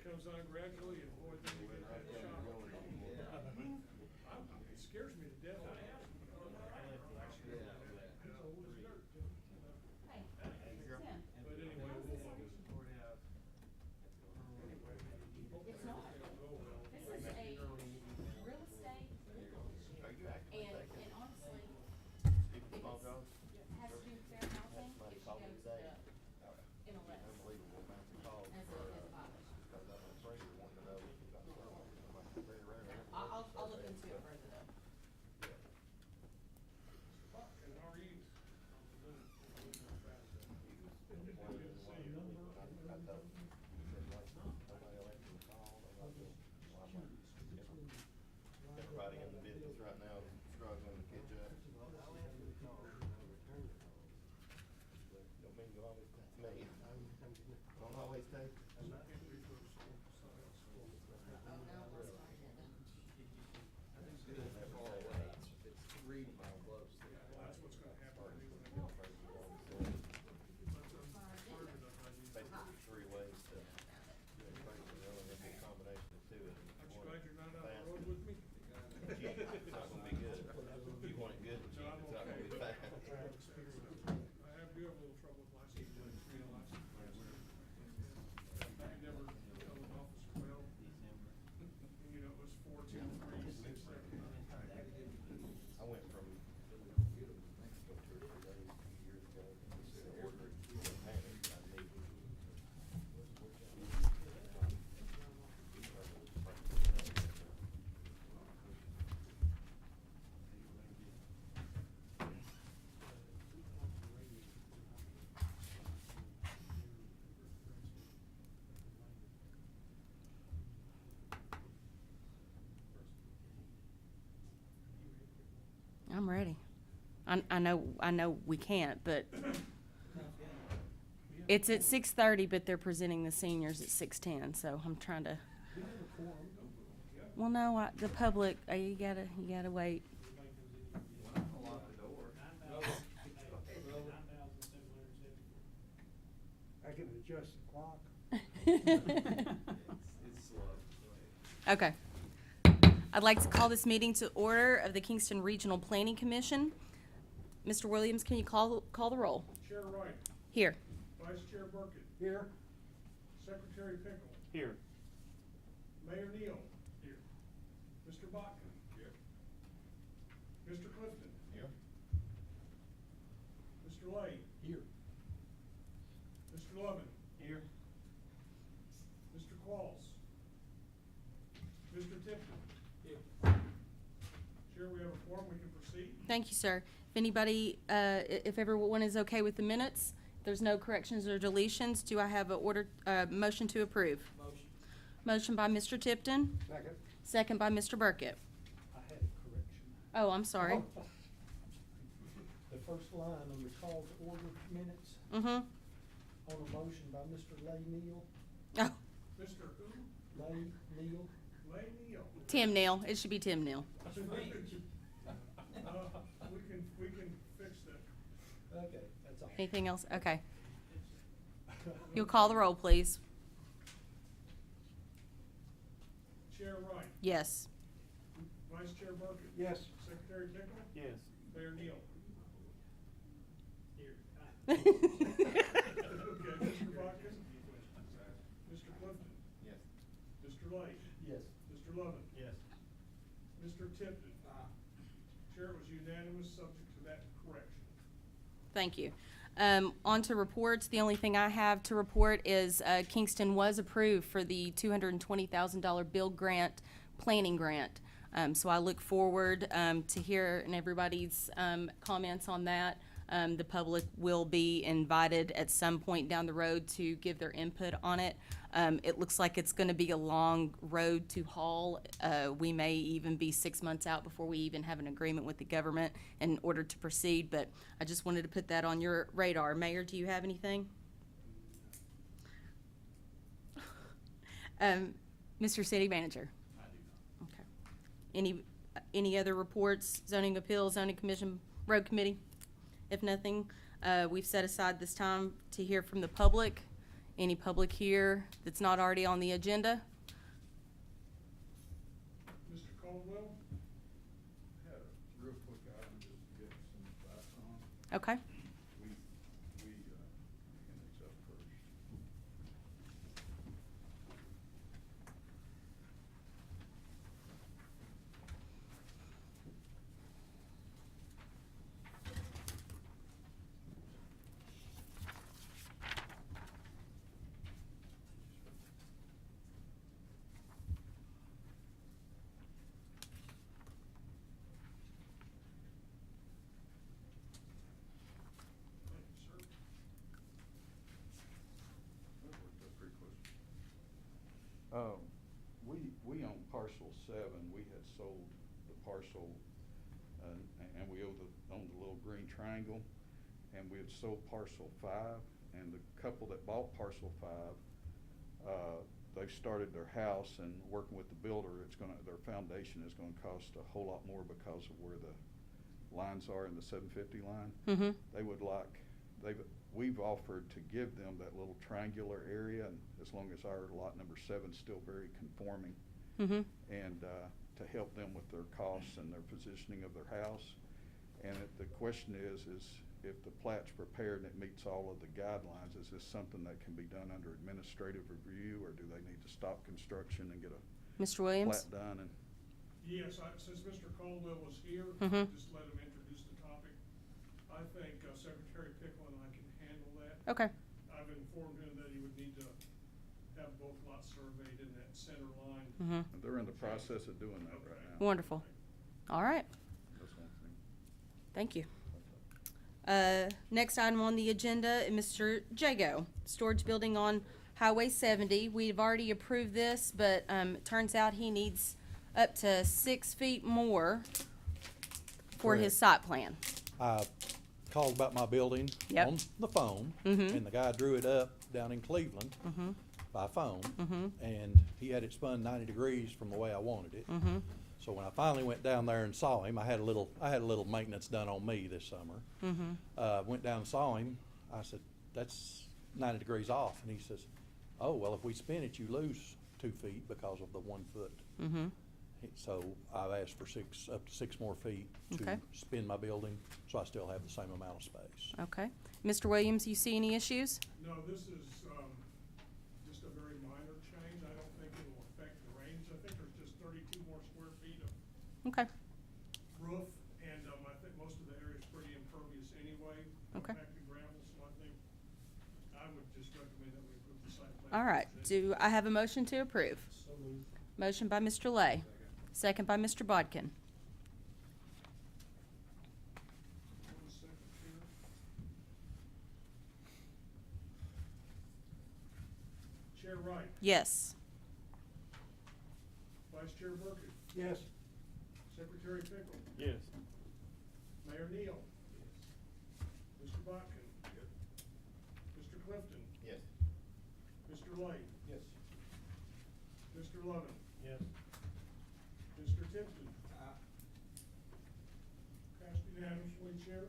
comes on gradually, and boy, then you get that shock. It scares me to death. Hey, Tim. But anyway, we'll, It's not. This is a real estate legal issue. And honestly, if it has to do with fair housing, it should go to the MLS as a violation. I'll look into it further though. and how are you? Everybody in the business right now is struggling to catch up. Don't mean to always take me. Don't always take. That's what's gonna happen. Basically, three ways to, basically, really a good combination of two. I'm just glad you're not on the road with me. It's not gonna be good. You want it good, but it's not gonna be fast. I do have a little trouble with license plates, license plates. I never tell an officer, well, you know, it was 4, 2, 3, 6, 7. I went from Mexico 2 or 3 days, 2 years ago, just to order it, panic, I need. I'm ready. I know we can't, but it's at 6:30, but they're presenting the seniors at 6:10, so I'm trying to. Well, no, the public, you gotta wait. I can adjust the clock. It's slow. Okay. I'd like to call this meeting to order of the Kingston Regional Planning Commission. Mr. Williams, can you call the roll? Chair Wright, Here. Vice Chair Burkett, Here. Secretary Pickle, Here. Mayor Neal. Here. Mr. Botkin. Here. Mr. Clifton. Here. Mr. Lay. Here. Mr. Lovin. Here. Mr. Qualls. Mr. Tipton. Here. Chair, we have a form, we can proceed. Thank you, sir. If anybody, if everyone is okay with the minutes, if there's no corrections or deletions, do I have a motion to approve? Motion. Motion by Mr. Tipton, Second. second by Mr. Burkett. I had a correction. Oh, I'm sorry. The first line on the call to order minutes, Mm-hmm. on a motion by Mr. Lay Neal. Oh, Mr. Who? Lay Neal. Lay Neal. Tim Neal. It should be Tim Neal. We can fix that. Okay, that's all. Anything else? Okay. You'll call the roll, please. Chair Wright, Yes. Vice Chair Burkett. Yes. Secretary Pickle. Yes. Mayor Neal. Here. Okay, Mr. Botkin. Mr. Clifton. Yes. Mr. Lay. Yes. Mr. Lovin. Yes. Mr. Tipton. Chair, it was unanimous, subject to that correction. Thank you. On to reports. The only thing I have to report is Kingston was approved for the $220,000 build grant, planning grant. So I look forward to hearing everybody's comments on that. The public will be invited at some point down the road to give their input on it. It looks like it's going to be a long road to haul. We may even be 6 months out before we even have an agreement with the government in order to proceed, but I just wanted to put that on your radar. Mayor, do you have anything? Mr. City Manager? I do not. Okay. Any other reports, zoning appeals, zoning commission, road committee? If nothing, we've set aside this time to hear from the public. Any public here that's not already on the agenda? Mr. Caldwell? Had a real quick item just to get some advice on. Okay. We, hand these up first. Thank you, sir. That worked out pretty close. We own parcel 7. We had sold the parcel, and we owned the little green triangle, and we had sold parcel 5, and the couple that bought parcel 5, they've started their house, and working with the builder, their foundation is gonna cost a whole lot more because of where the lines are in the 750 line. Mm-hmm. We've offered to give them that little triangular area, and as long as our lot number 7's still very conforming, Mm-hmm. and to help them with their costs and their positioning of their house. And the question is if the plat's prepared and it meets all of the guidelines, is this something that can be done under administrative review, or do they need to stop construction and get a Mr. Williams? plat done? And Yes, since Mr. Caldwell was here, Mhm. just let him introduce the topic. I think Secretary Pickle and I can handle that. Okay. I've informed him that he would need to have both lots surveyed in that center line. Mm-hmm. they're in the process of doing that right now. Wonderful. All right. That's one thing. Thank you. Next item on the agenda, Mr. Jago, storage building on Highway 70. We've already approved this, but it turns out he needs up to 6 feet more for his site plan. I called about my building Yep. on the phone, Mhm. and the guy drew it up down in Cleveland Mm-hmm. by phone, Mhm. and he had it spun 90 degrees from the way I wanted it. Mm-hmm. So when I finally went down there and saw him, I had a little maintenance done on me this summer. Mm-hmm. Went down and saw him. I said, "That's 90 degrees off," and he says, "Oh, well, if we spin it, you lose 2 feet because of the 1 foot." Mm-hmm. So I've asked for up to 6 more feet to Okay. spin my building, so I still have the same amount of space. Okay. Mr. Williams, you see any issues? No, this is just a very minor change. I don't think it'll affect the range. I think there's just 32 more square feet of Okay. roof, and I think most of the area is pretty impervious anyway. Okay. Compacted gravel, so I think I would just recommend that we approve the site plan. All right. Do I have a motion to approve? So moved. Motion by Mr. Lay. Second by Mr. Bodkin. One second here. Chair Wright, Yes. Vice Chair Burkett, Yes. Secretary Pickle, Yes. Mayor Neal. Mr. Botkin. Mr. Clifton, Yes. Mr. Lay, Yes. Mr. Lovin, Yes. Mr. Tipton. Passed unanimously, Chair.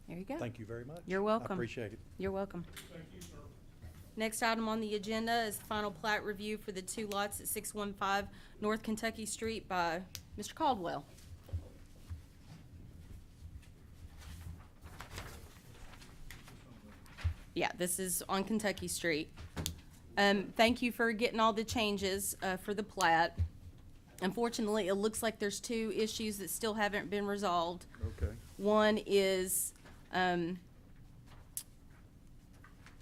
There you go. Thank you very much. You're welcome. I appreciate it. You're welcome. Thank you, sir. Next item on the agenda is final plat review for the 2 lots at 615 North Kentucky Street by Mr. Caldwell. Yeah, this is on Kentucky Street. Thank you for getting all the changes for the plat. Unfortunately, it looks like there's 2 issues that still haven't been resolved. Okay. One is,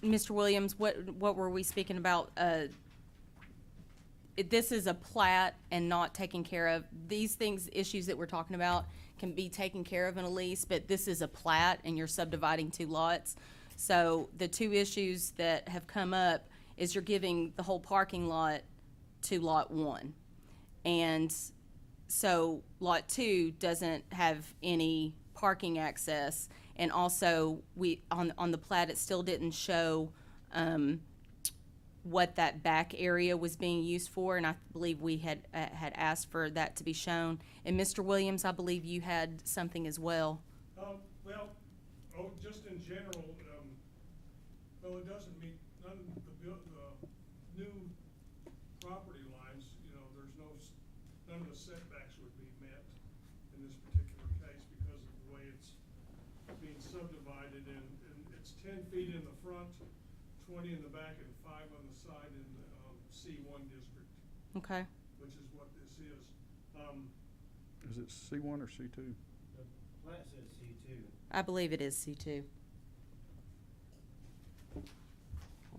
Mr. Williams, what were we speaking about? This is a plat and not taken care of. These things, issues that we're talking about can be taken care of in a lease, but this is a plat and you're subdividing 2 lots. So the 2 issues that have come up is you're giving the whole parking lot to lot 1. And so lot 2 doesn't have any parking access. And also, on the plat, it still didn't show what that back area was being used for, and I believe we had asked for that to be shown. And Mr. Williams, I believe you had something as well. Well, just in general, Well, it doesn't meet, none of the new property lines, you know, there's none of the setbacks would be met in this particular case because of the way it's being subdivided, and it's 10 feet in the front, 20 in the back, and 5 on the side in the C1 district, Okay. which is what this is. Is it C1 or C2? The plat says C2. I believe it is C2.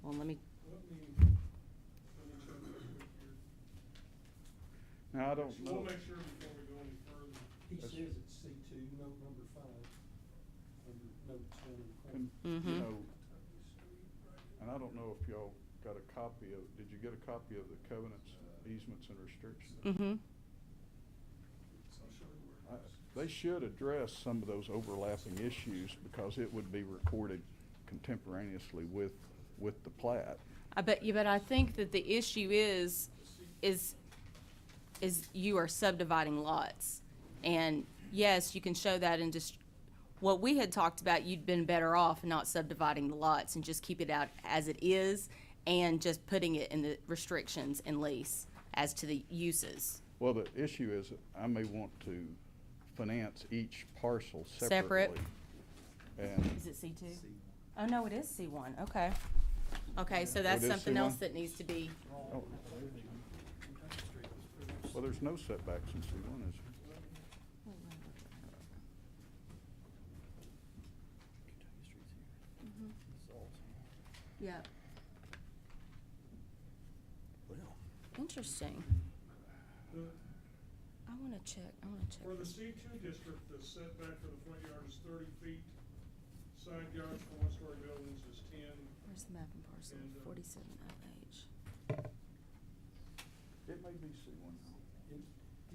Hold on, let me, Let me check real quick here. Now, I don't We'll know. make sure before we go any further. He says it's C2, note number 5, under note 20. And, Mhm. you know, and I don't know if y'all got a copy of, did you get a copy of the covenants, easements, and restrictions? mm-hmm. I'll show you where it is. They should address some of those overlapping issues because it would be recorded contemporaneously with the plat. But I think that the issue is you are subdividing lots. And yes, you can show that in just, what we had talked about, you'd been better off not subdividing the lots and just keep it out as it is and just putting it in the restrictions and lease as to the uses. Well, the issue is I may want to finance each parcel Separate. separately. And Is it C2? Oh, no, it is C1, okay. Okay, so Oh, that's it is something else C1? that needs to be, oh, well, there's no setbacks in C1, is there? yeah, interesting. The- I wanna check For the this. C2 district, the setback for the front yard is 30 feet. Side yards for one-story buildings is 10. Where's the mapping parcel? And, 47 LH. It may be C1.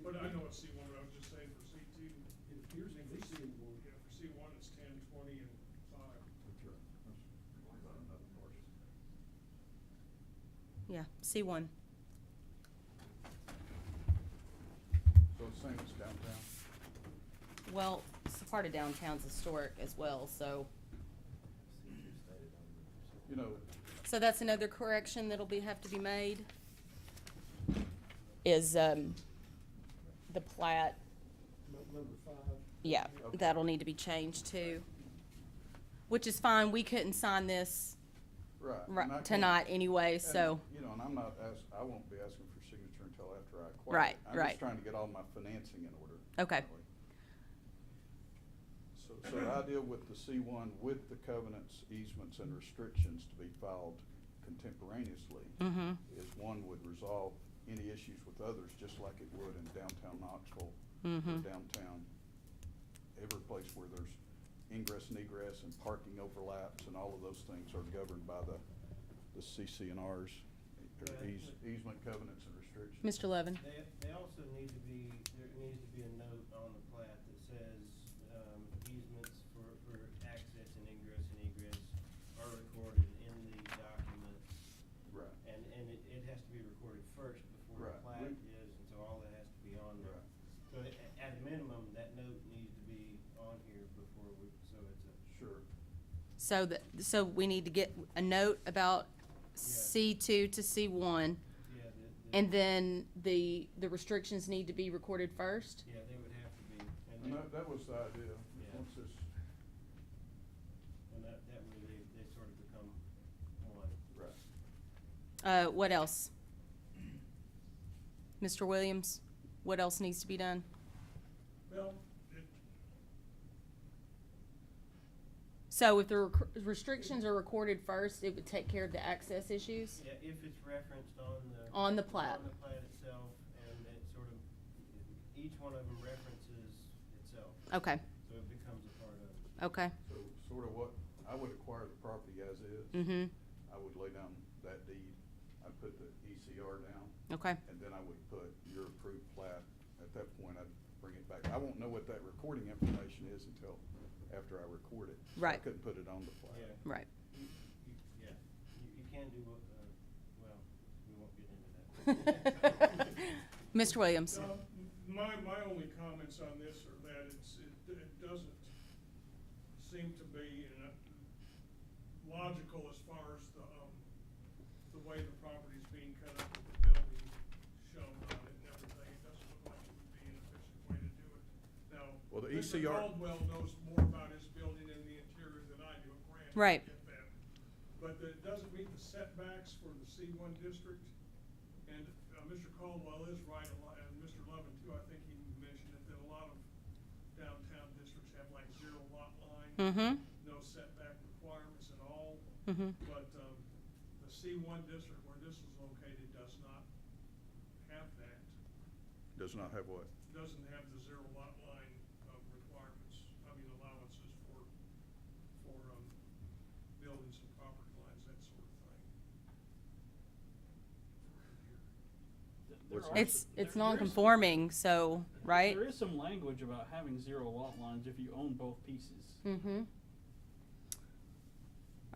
But I know it's C1, but I was just saying for C2. It appears to be C1. Yeah, for C1, it's 10, 20, and 5. That's right. That's about another parcel. Yeah, C1. So it's same as downtown? Well, it's a part of downtown's historic as well, so. You know, So that's another correction that'll have to be made. Is, the plat, Note number 5. yeah, Okay. that'll need to be changed too. Which is fine, we couldn't sign this right. and I can't- tonight anyway, and, so. You know, and I won't be asking for signature until after I acquire Right, it. I'm right. just trying to get all my financing in order. Okay. So the idea with the C1, with the covenants, easements, and restrictions to be filed contemporaneously Mm-hmm. is one would resolve any issues with others, just like it would in downtown Knoxville Mm-hmm. or downtown, every place where there's ingress and egress and parking overlaps and all of those things are governed by the CC&Rs, or easement covenants and restrictions. Mr. Levin? They also need to be, there needs to be a note on the plat that says, easements for access and egress are recorded in the documents. Right. And it has to be recorded first before the Right. plat is, and so all that has to be on there. Right. So at a minimum, that note needs to be on here before so it's a. Sure. So we need to get a note about C2 to C1, Yeah, and then the restrictions need to be recorded first? yeah, they would have to be, And and that was the idea. Yeah. Once this, and that way they sort of become one. right. What else? Mr. Williams, what else needs to be done? Well, So if the restrictions are recorded first, it would take care of the access issues? Yeah, if it's referenced On the plat. On the plat itself, and it sort of, each one of them references itself, Okay, so it becomes a part of it. okay. So sort of what, I would acquire the property as is. Mm-hmm, I would lay down that deed. I'd put the ECR down. okay, And then I would put your approved plat. At that point, I'd bring it back. I won't know what that recording information is until after I record it. So I Right. couldn't put it on the plat. Yeah. right. You can do what, well, we won't get into that. Mr. Williams? my only comments on this are that it doesn't seem to be logical as far way the property's being cut up with the building shown on it and everything, it doesn't look like it would be an efficient way to do it. Now, Well, the Mr. ECR Caldwell knows more about his building and the interior than I do, granted, I Right. get that. But it doesn't meet the setbacks for the C1 district. And Mr. Caldwell is right, and Mr. Levin too, I think he mentioned it, that a lot of downtown districts have like 0 lot line. Mm-hmm. No setback requirements at all. Mm-hmm. But the C1 district where this is located does not have that. does not have what? Doesn't have the 0 lot line requirements, allowances for buildings and property lines, that sort of thing. What's that? It's non-conforming, so, right? There is some language about having 0 lot lines if you own both pieces. Mm-hmm.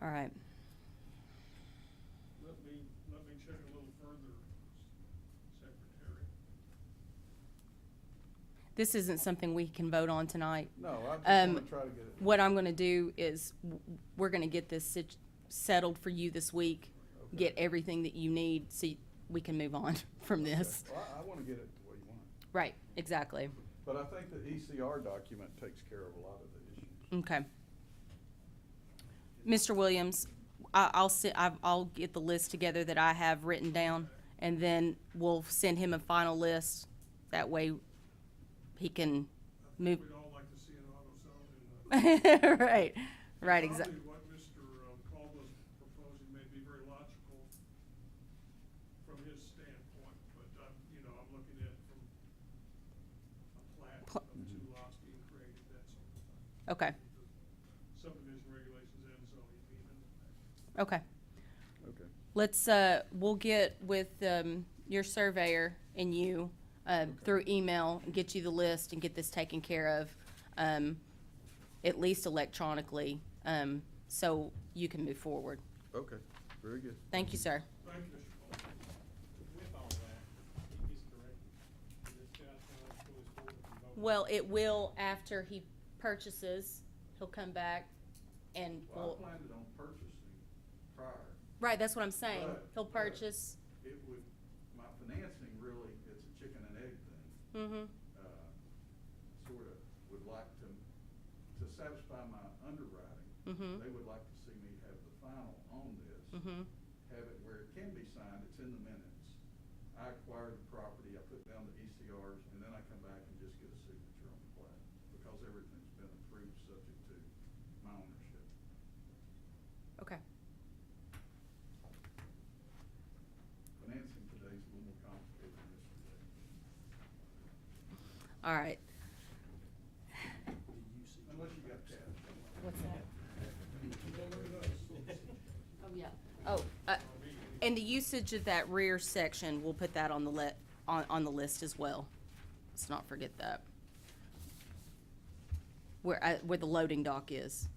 All right. Let me check a little further, Secretary. This isn't something we can vote on tonight. No, I just Um, wanna try to get it. What I'm gonna do is, we're gonna get this settled for you this week. Okay. Get everything that you need, so we can move on from this. Okay. Well, I wanna get it the way you want it. Right, exactly. But I think the ECR document takes care of a lot of the issues. Okay. Mr. Williams, I'll get the list together that I have written down, and then we'll send him a final list. That way, he can move. We'd all like to see an auto zone in Right, right, exactly. Probably what Mr. Caldwell's proposing may be very logical from his standpoint, but I'm looking at it from a plat of 2 lots being created, that sort of thing. Okay, Subdivision regulations and zoning being in effect. okay. Okay. Let's, we'll get with, your surveyor and you, through email, and get you the list and get this taken care of, at least electronically, so you can move forward. Okay, very good. Thank you, sir. Thank you, Mr. Caldwell. With all that, he's correct. This guy's gonna pull his forward and vote. Well, it will after he purchases, he'll come back and Well, we'll, I planned on purchasing prior. right, that's what I'm saying. But- He'll but purchase, It would, my financing really, it's a chicken and egg thing. mm-hmm, Sort of would like to satisfy my underwriting. mm-hmm, They would like to see me have the final on this. mm-hmm, Have it where it can be signed, it's in the minutes. I acquire the property, I put down the ECRs, and then I come back and just get a signature on the plat, because everything's been approved subject to my ownership. okay. Financing today is a little more complicated than yesterday. All right. Unless you got cash. What's that? Oh, yeah. Oh, and the usage of that rear section, we'll put that on the on the list as well. Let's not forget that. Where the loading dock is.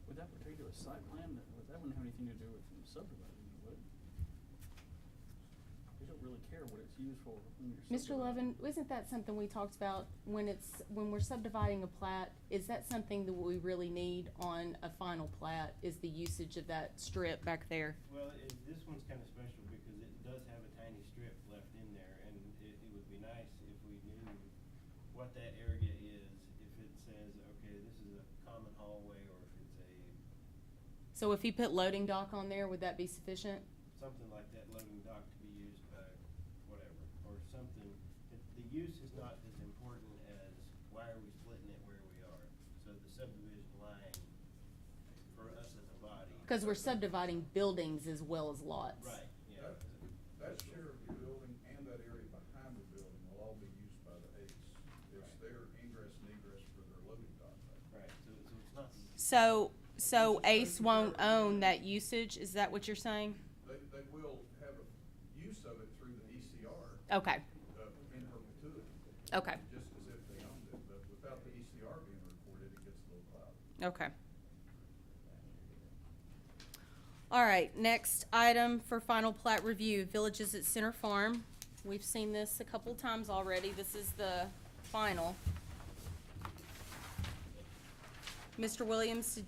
Would that pertain to a site plan? That wouldn't have anything to do with subdividing, would it? We don't really care what it's used for when you're Mr. subdividing. Levin, isn't that something we talked about when we're subdividing a plat? Is that something that we really need on a final plat, is the usage of that strip back there? Well, this one's kinda special because it does have a tiny strip left in there, and it would be nice if we knew what that area is, if it says, okay, this is a common hallway, or if it's So if you put loading dock on there, would that be sufficient? something like that, loading dock to be used by whatever, or something. The use is not as important as why are we splitting it where we are. So the subdivision line for us as a body. Because we're subdividing buildings as well as lots. Right, yeah. That share of the building and that area behind the building will all be used by the ACE. It's their ingress and egress for their loading dock. Right, so it's not. So ACE won't own that usage, is that what you're saying? They will have a use of it through the ECR, Okay, in perpetuity. okay, Just as if they owned it, but without the ECR being recorded, it gets a little cloudy. okay. All right, next item for final plat review, Villages at Center Farm. We've seen this a couple times already. This is the final. Mr. Williams,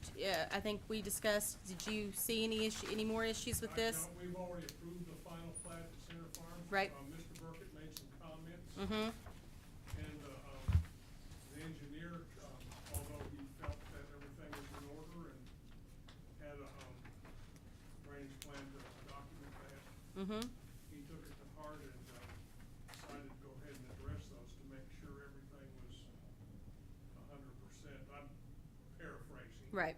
I think we discussed, did you see any more issues with this? No, we've already approved the final plat at Center Farms. Right. Mr. Burkett made some comments. Mm-hmm, And, the engineer, although he felt that everything was in order and had a, drainage plan to document that, mm-hmm, he took it to heart and, decided to go ahead and address those to make sure everything was 100%. I'm paraphrasing. right,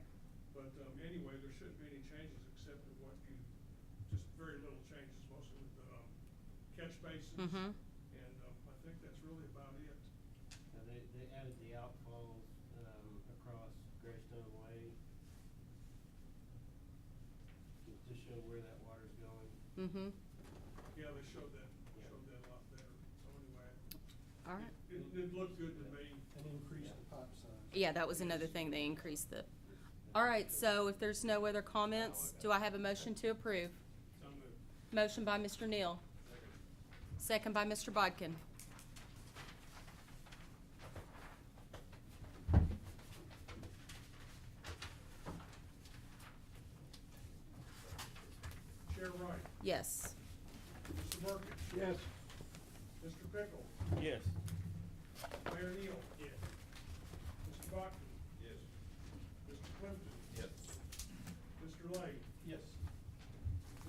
But, anyway, there shouldn't be any changes except for what you, just very little changes, mostly with the, catch basins. mm-hmm, And, I think that's really about it. Now, they added the outfalls, across Greystone Way to show where that water's going. mm-hmm, Yeah, they showed that a lot better. So anyway, all right. it looked good to me. And increase the pipe size. Yeah, that was another thing, they increased the, all right, so if there's no other comments, do I have a motion to approve? So moved. Motion by Mr. Neal, second by Mr. Bodkin. Chair Wright, Yes. Mr. Burkett, Yes. Mr. Pickle, Yes. Mayor Neal. Yes. Mr. Bachman. Yes. Mr. Clifton. Yes. Mr. Lay. Yes.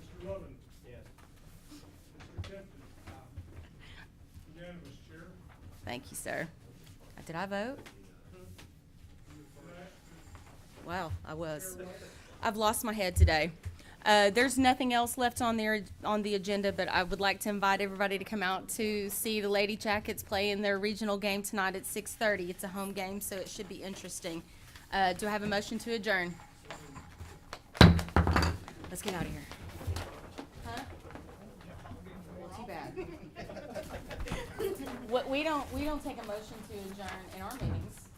Mr. Lovin. Yes. Mr. Tipton. Unanimous, Chair. Thank you, sir. Did I vote? Wow, I was. I've lost my head today. There's nothing else left on the agenda, but I would like to invite everybody to come out to see the Lady Jackets play in their regional game tonight at 6:30. It's a home game, so it should be interesting. Do I have a motion to adjourn? Let's get out of here. Huh? Too bad. What, we don't take a motion to adjourn in our meetings.